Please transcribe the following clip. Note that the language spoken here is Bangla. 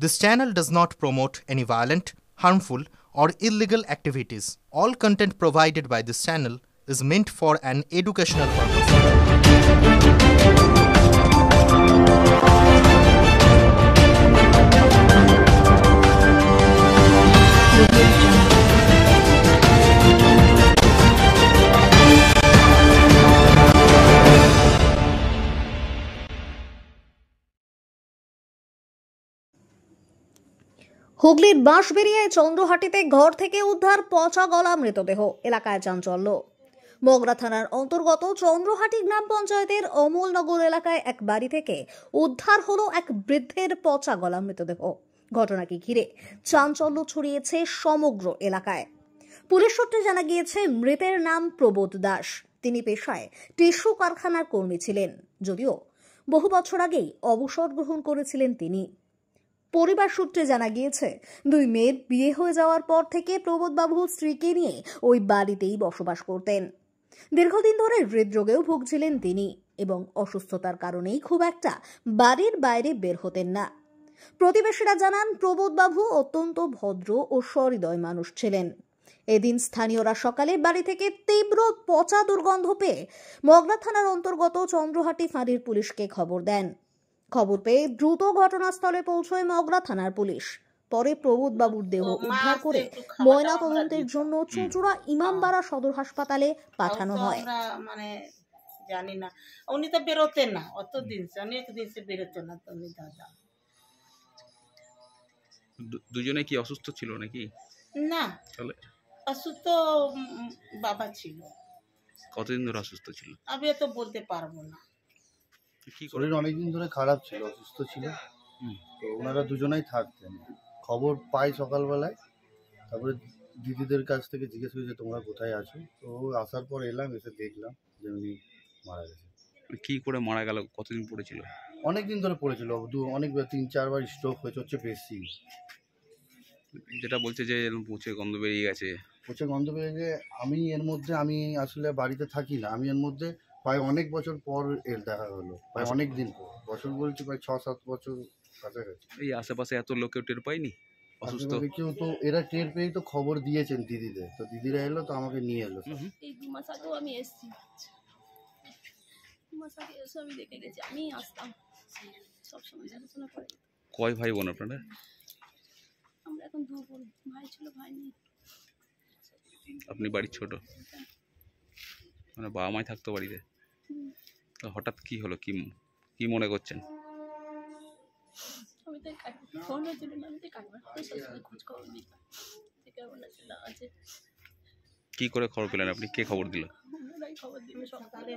This channel does not promote any violent, harmful, or illegal activities. All content provided by this channel is meant for an educational purpose. হুগলির বাঁশবেড়িয়ায় চন্দ্রহাটিতে ঘর থেকে উদ্ধার পচা গলা মৃতদেহ, এলাকায় চাঞ্চল্য। মগরা থানার অন্তর্গত চন্দ্রহাটি গ্রাম পঞ্চায়েতের অমলনগর এলাকায় এক বাড়ি থেকে উদ্ধার হলো এক বৃদ্ধের পচা গলা মৃতদেহ। ঘটনাকে ঘিরে চাঞ্চল্য ছড়িয়েছে সমগ্র এলাকায়। পুলিশ সূত্রে জানা গিয়েছে, মৃতের নাম প্রবোধ দাস। তিনি পেশায় টিস্যু কারখানার কর্মী ছিলেন, যদিও বহু বছর আগেই অবসর গ্রহণ করেছিলেন তিনি। পরিবার সূত্রে জানা গিয়েছে, দুই মেয়ের বিয়ে হয়ে যাওয়ার পর থেকে প্রবোধবাবু স্ত্রীকে নিয়ে ওই বাড়িতেই বসবাস করতেন। দীর্ঘদিন ধরে হৃদরোগেও ভুগছিলেন তিনি এবং অসুস্থতার কারণেই খুব একটা বাড়ির বাইরে বের হতেন না। প্রতিবেশীরা জানান, প্রবোধবাবু অত্যন্ত ভদ্র ও সহৃদয় মানুষ ছিলেন। এদিন স্থানীয়রা সকালে বাড়ি থেকে তীব্র পচা দুর্গন্ধ পেয়ে মগরা থানার অন্তর্গত চন্দ্রহাটি ফাঁড়ির পুলিশকে খবর দেন। খবর পেয়ে দ্রুত ঘটনাস্থলে পৌঁছয় মগরা থানার পুলিশ। পরে প্রবোধবাবুর দেহ উদ্ধার করে ময়না তদন্তের জন্য চুঁচুড়া ইমামবাড়া সদর হাসপাতালে পাঠানো হয়। মানে জানি না, উনি তো বেরোতেন না, অনেক দিন সে বেরোতেন না। তুমি দাদা দুজনে কি অসুস্থ ছিল নাকি? না, অসুস্থ বাবা ছিল। কতদিন ধরে অসুস্থ ছিল? আমি তো বলতে পারবো না। শরীর অনেকদিন ধরে খারাপ ছিল, অসুস্থ ছিল। তো ওনারা দুজনেই থাকতেন। খবর পাই সকালবেলায়, তারপরে দিদিদের কাছ থেকে জিজ্ঞেস করি যে তোমরা কোথায় আছো। তো আসার পর এলাম, এসে দেখলাম যে উনি মারা গেছে। কি করে মারা গেল? কতদিন পড়েছিল? অনেক দিন ধরে পড়েছিল, অনেকবার 3-4 বার স্ট্রোক হয়েছে, হচ্ছে বেশি। যেটা বলছে যে পচে গন্ধ বেরিয়ে গেছে। পচে গন্ধ বেরিয়ে গেছে। আমি আসলে বাড়িতে থাকি না, আমি এর মধ্যে প্রায় অনেক বছর পর এর দেখা হলো, প্রায় অনেক দিন পর। বছর বলছি প্রায় 6-7 বছর কাছাকাছি। এই আশেপাশে এত লোকেও টের পায়নি অসুস্থ? কেউ তো এরা টের পেয়েই তো খবর দিয়েছেন দিদিদের, তো দিদিরা এলো, তো আমাকে নিয়ে এলো। এই 2 মাস আগেও আমি এসেছি, 2 মাস আগে এসে আমি দেখে গেছি। আমি আসতাম সবসময় দেখাশোনা করে। কয় ভাই বোন আপনারা? আমরা এখন 2 বোন, ভাই ছিল, ভাই নেই। আপনি বাড়ির ছোট, মানে বাবা মাই থাকতো বাড়িতে? তো হঠাৎ কি হলো, কি মনে করছেন? আমি তাই ফোন হয়েছিল না, আমি তাই কাটবার খোঁজ খবর দিতাম। কেমন আছে না আছে। কি করে খবর পেলেন আপনি? কে খবর দিল? ওনারাই খবর দিবে সকালে।